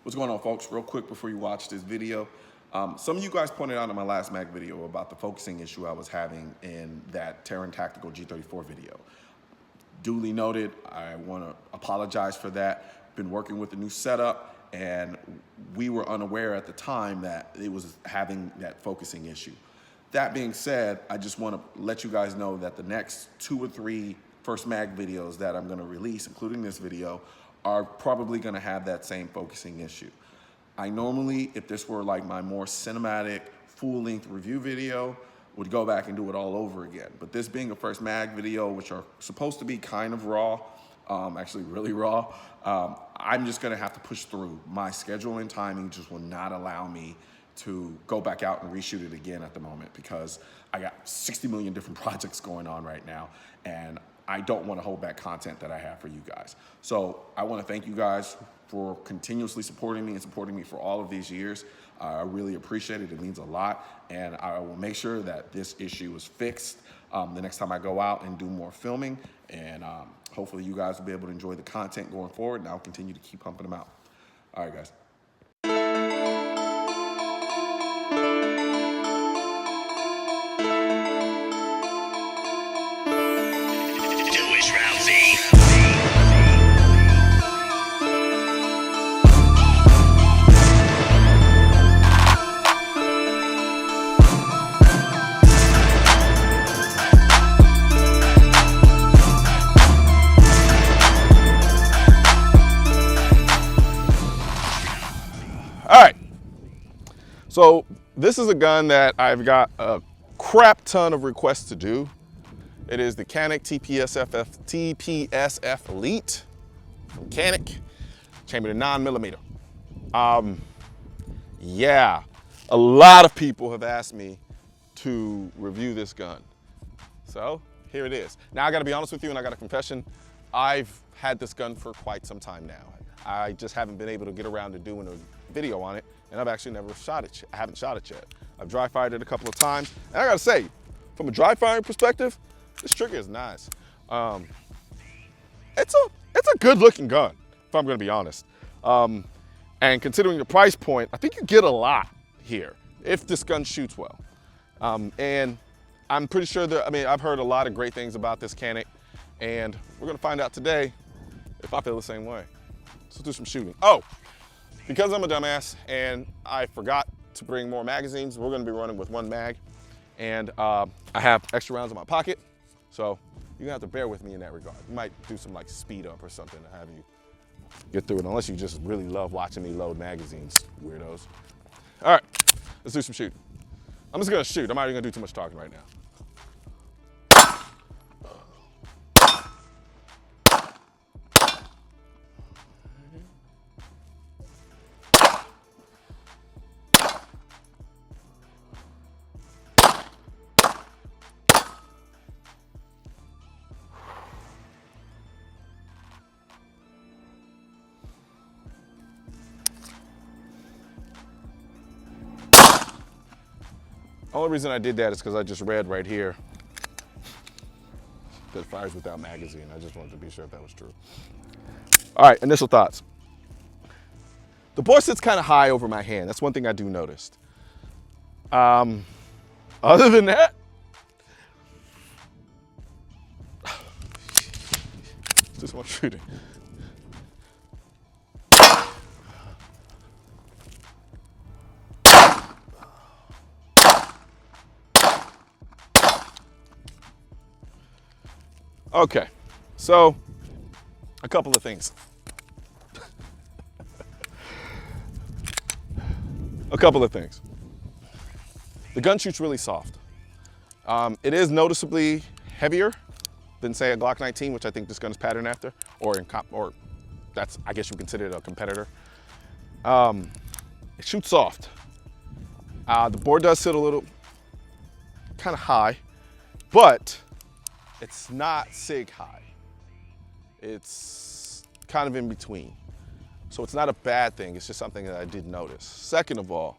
What's going on, folks? Real quick before you watch this video, some of you guys pointed out in my last Mac video about the focusing issue I was having in that Terran Tactical G34 video. Duly noted, I want to apologize for that. Been working with a new setup, and we were unaware at the time that it was having that focusing issue. That being said, I just want to let you guys know that the next 2 or 3 first mag videos that I'm going to release, including this video, are probably going to have that same focusing issue. I normally, if this were like my more cinematic, full-length review video, would go back and do it all over again. But this being a first mag video, which are supposed to be kind of raw, actually really raw, I'm just going to have to push through. My schedule and timing just will not allow me to go back out and reshoot it again at the moment, because I got 60 million different projects going on right now, and I don't want to hold back content that I have for you guys. So I want to thank you guys for continuously supporting me and supporting me for all of these years. I really appreciate it. It means a lot, and I will make sure that this issue is fixed the next time I go out and do more filming, and hopefully you guys will be able to enjoy the content going forward, and I'll continue to keep pumping them out. All right, guys. All right, so this is a gun that I've got a crap ton of requests to do. It is the Canik TP9Sf Elite from Canik, chambered in 9mm. Yeah, a lot of people have asked me to review this gun. So here it is. Now I gotta be honest with you, and I got a confession. I've had this gun for quite some time now. I just haven't been able to get around to doing a video on it, and I've actually never shot it. I haven't shot it yet. I've dry fired it a couple of times, and I gotta say, from a dry firing perspective, this trigger is nice. It's a good looking gun, if I'm gonna be honest. And considering the price point, I think you get a lot here if this gun shoots well. And I'm pretty sure that, I've heard a lot of great things about this Canik, and we're gonna find out today if I feel the same way. So let's do some shooting. Oh, because I'm a dumbass and I forgot to bring more magazines, we're gonna be running with 1 mag, and I have extra rounds in my pocket, so you're gonna have to bear with me in that regard. We might do some like speed up or something to have you get through it, unless you just really love watching me load magazines, weirdos. All right, let's do some shooting. I'm just gonna shoot. I'm not even gonna do too much talking right now. Only reason I did that is because I just read right here that it fires without magazine. I just wanted to be sure if that was true. All right, initial thoughts. The bore sits kind of high over my hand. That's one thing I do notice. Other than that, just want shooting. Okay, so a couple of things. The gun shoots really soft. It is noticeably heavier than, say, a Glock 19, which I think this gun is patterned after, or that's, I guess you consider it a competitor. It shoots soft. The bore does sit a little kind of high, but it's not SIG high. It's kind of in between. So it's not a bad thing. It's just something that I did notice. Second of all,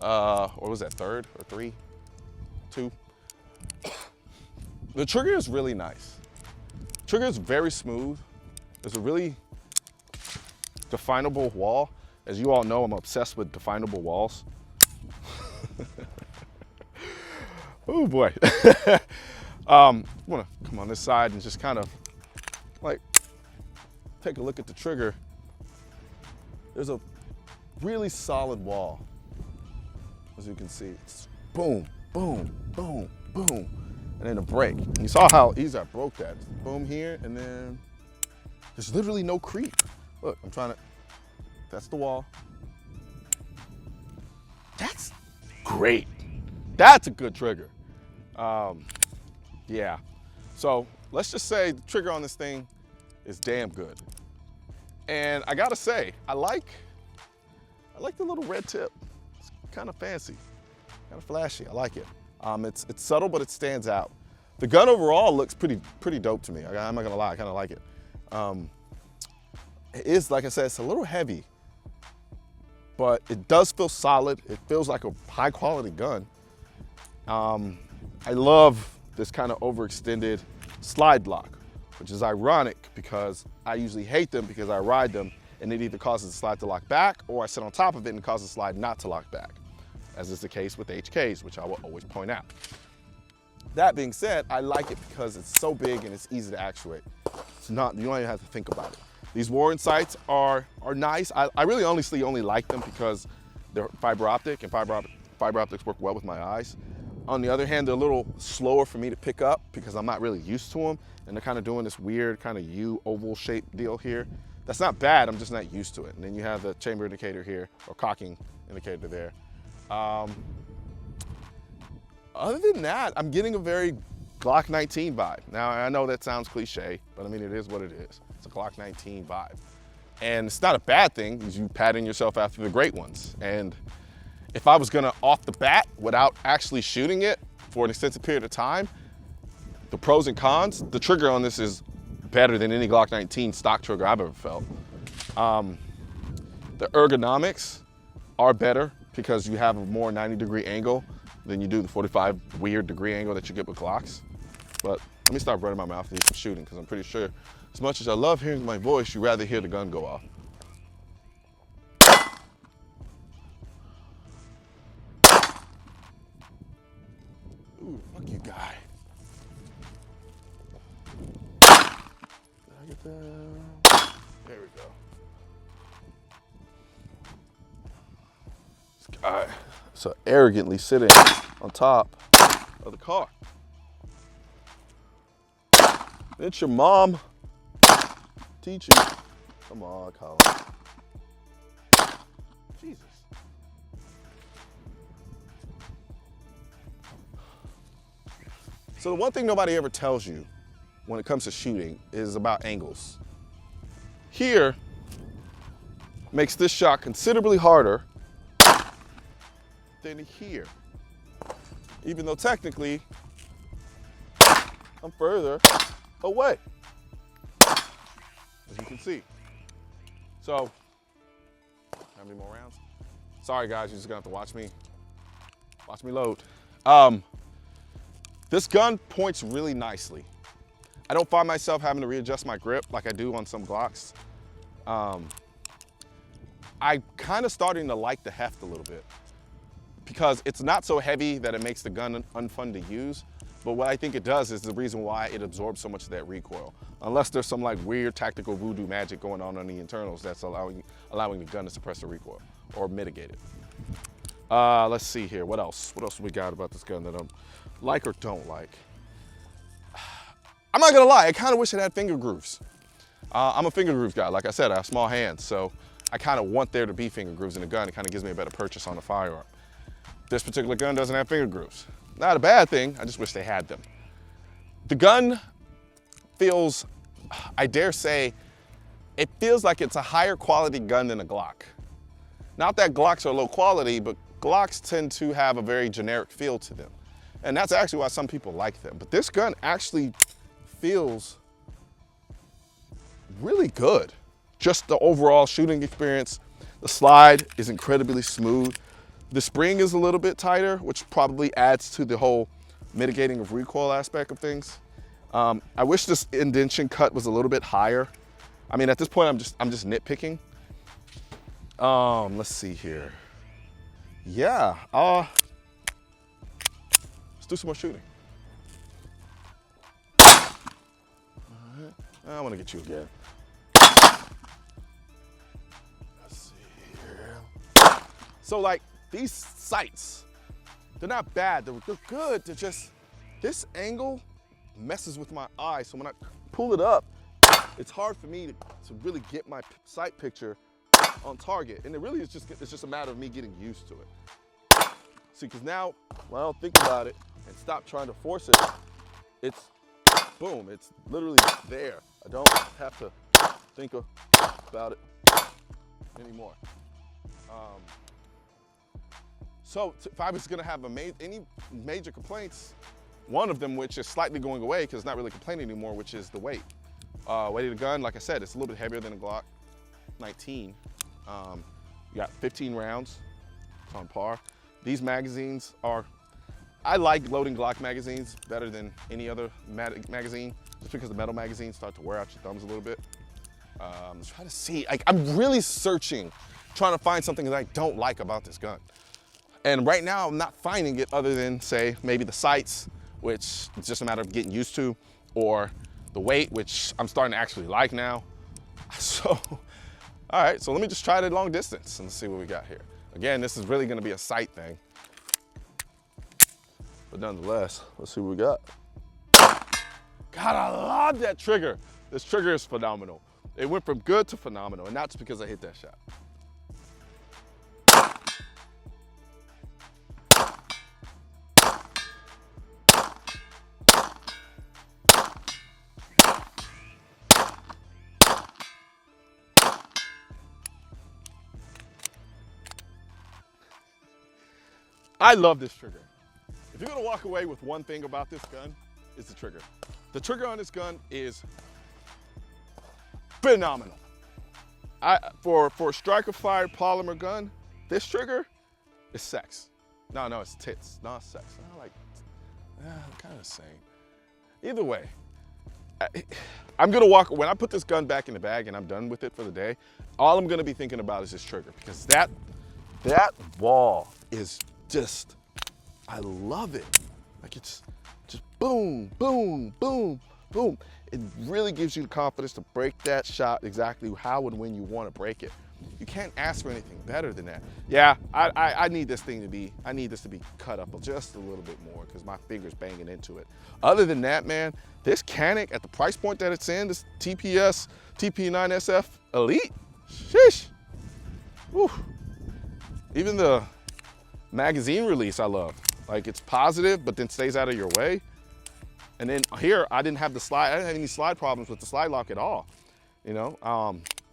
or was that third or 3, 2? The trigger is really nice. Trigger is very smooth. There's a really definable wall. As you all know, I'm obsessed with definable walls. Oh boy. I'm gonna come on this side and just kind of like take a look at the trigger. There's a really solid wall, as you can see. It's boom, boom, boom, boom, and then a break. And you saw how easy I broke that. Boom here, and then there's literally no creep. Look, I'm trying to, that's the wall. That's great. That's a good trigger. Yeah. So let's just say the trigger on this thing is damn good. And I gotta say, I like the little red tip. It's kind of fancy, kind of flashy. I like it. It's subtle, but it stands out. The gun overall looks pretty dope to me. I'm not gonna lie, I kind of like it. It is, like I said, it's a little heavy, but it does feel solid. It feels like a high quality gun. I love this kind of overextended slide lock, which is ironic because I usually hate them because I ride them and it either causes the slide to lock back or I sit on top of it and causes the slide not to lock back, as is the case with HKs, which I will always point out. That being said, I like it because it's so big and it's easy to actuate. It's not, you don't even have to think about it. These Warren sights are nice. I really honestly only like them because they're fiber optic and fiber optics work well with my eyes. On the other hand, they're a little slower for me to pick up because I'm not really used to them. And they're kind of doing this weird kind of U oval shaped deal here. That's not bad, I'm just not used to it. And then you have the chamber indicator here, or cocking indicator there. Other than that, I'm getting a very Glock 19 vibe. Now, I know that sounds cliche, but I mean, it is what it is. It's a Glock 19 vibe. And it's not a bad thing because you pattern yourself after the great ones. And if I was gonna off the bat, without actually shooting it for an extensive period of time, the pros and cons, the trigger on this is better than any Glock 19 stock trigger I've ever felt. The ergonomics are better because you have a more 90-degree angle than you do the 45 weird degree angle that you get with Glocks. But let me stop running my mouth and do some shooting because I'm pretty sure as much as I love hearing my voice, you'd rather hear the gun go off. Ooh, fuck you, guy. Did I get that? There we go. This guy so arrogantly sitting on top of the car. It's your mom teaching. Come on, Colin. Jesus. So the one thing nobody ever tells you when it comes to shooting is about angles. Here makes this shot considerably harder than here. Even though technically I'm further away, as you can see. So, how many more rounds? Sorry guys, you're just gonna have to watch me load. This gun points really nicely. I don't find myself having to readjust my grip like I do on some Glocks. I'm kind of starting to like the heft a little bit because it's not so heavy that it makes the gun unfun to use. But what I think it does is the reason why it absorbs so much of that recoil. Unless there's some like weird tactical voodoo magic going on the internals that's allowing the gun to suppress the recoil or mitigate it. Let's see here, what else? What else we got about this gun that I like or don't like? I'm not gonna lie, I kind of wish it had finger grooves. I'm a finger groove guy. Like I said, I have small hands, so I kind of want there to be finger grooves in the gun. It kind of gives me a better purchase on the firearm. This particular gun doesn't have finger grooves. Not a bad thing, I just wish they had them. The gun feels, I dare say, it feels like it's a higher quality gun than a Glock. Not that Glocks are low quality, but Glocks tend to have a very generic feel to them. And that's actually why some people like them. But this gun actually feels really good. Just the overall shooting experience. The slide is incredibly smooth. The spring is a little bit tighter, which probably adds to the whole mitigating of recoil aspect of things. I wish this indentation cut was a little bit higher. I mean, at this point, I'm just nitpicking. Let's see here. Yeah, let's do some more shooting. All right. I want to get you again. Let's see here. So like these sights, they're not bad, they're good, they're just, this angle messes with my eye, so when I pull it up, it's hard for me to really get my sight picture on target, and it really is it's just a matter of me getting used to it. See, because now, when I don't think about it and stop trying to force it, it's boom, it's literally there. I don't have to think about it anymore. So if I was gonna have any major complaints, one of them which is slightly going away because it's not really complaining anymore, which is the weight. Weight of the gun, like I said, it's a little bit heavier than a Glock 19. You got 15 rounds, it's on par. These magazines are, I like loading Glock magazines better than any other magazine, just because the metal magazines start to wear out your thumbs a little bit. I'm trying to see, I'm really searching, trying to find something that I don't like about this gun. And right now I'm not finding it other than say maybe the sights, which is just a matter of getting used to, or the weight, which I'm starting to actually like now. So, all right, so let me just try it at long distance and let's see what we got here. Again, this is really gonna be a sight thing. But nonetheless, let's see what we got. God, I love that trigger. This trigger is phenomenal. It went from good to phenomenal, and not just because I hit that shot. I love this trigger. If you're gonna walk away with one thing about this gun, it's the trigger. The trigger on this gun is phenomenal. For a striker-fired polymer gun, this trigger is sex. No, it's tits, not sex. I'm kind of the same. Either way, I'm gonna when I put this gun back in the bag and I'm done with it for the day, all I'm gonna be thinking about is this trigger, because that wall is just, I love it. Like it's just boom, boom, boom, boom. It really gives you the confidence to break that shot exactly how and when you want to break it. You can't ask for anything better than that. Yeah, I need this thing to be, cut up just a little bit more because my finger's banging into it. Other than that, man, this Canik at the price point that it's in, this Tp9Sf Elite, sheesh. Whew. Even the magazine release I love. Like, it's positive, but then stays out of your way. And then here, I didn't have any slide problems with the slide lock at all. You know,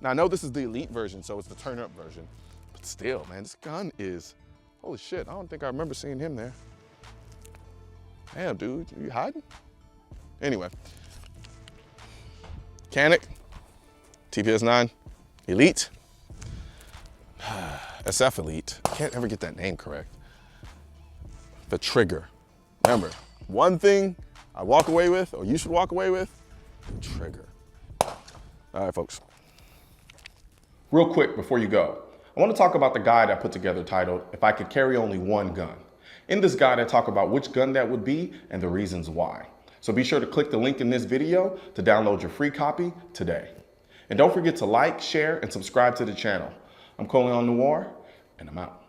now I know this is the Elite version, so it's the turn up version, but still, man, this gun is, holy shit, I don't think I remember seeing him there. Damn, dude, are you hiding? Anyway, Canik TPS9 Elite, SF Elite. I can't ever get that name correct. The trigger. Remember, one thing I walk away with, or you should walk away with, the trigger. All right, folks. Real quick before you go, I want to talk about the guide I put together titled, If I Could Carry Only One Gun. In this guide, I talk about which gun that would be and the reasons why. So be sure to click the link in this video to download your free copy today. And don't forget to like, share, and subscribe to the channel. I'm Colion Noir, and I'm out.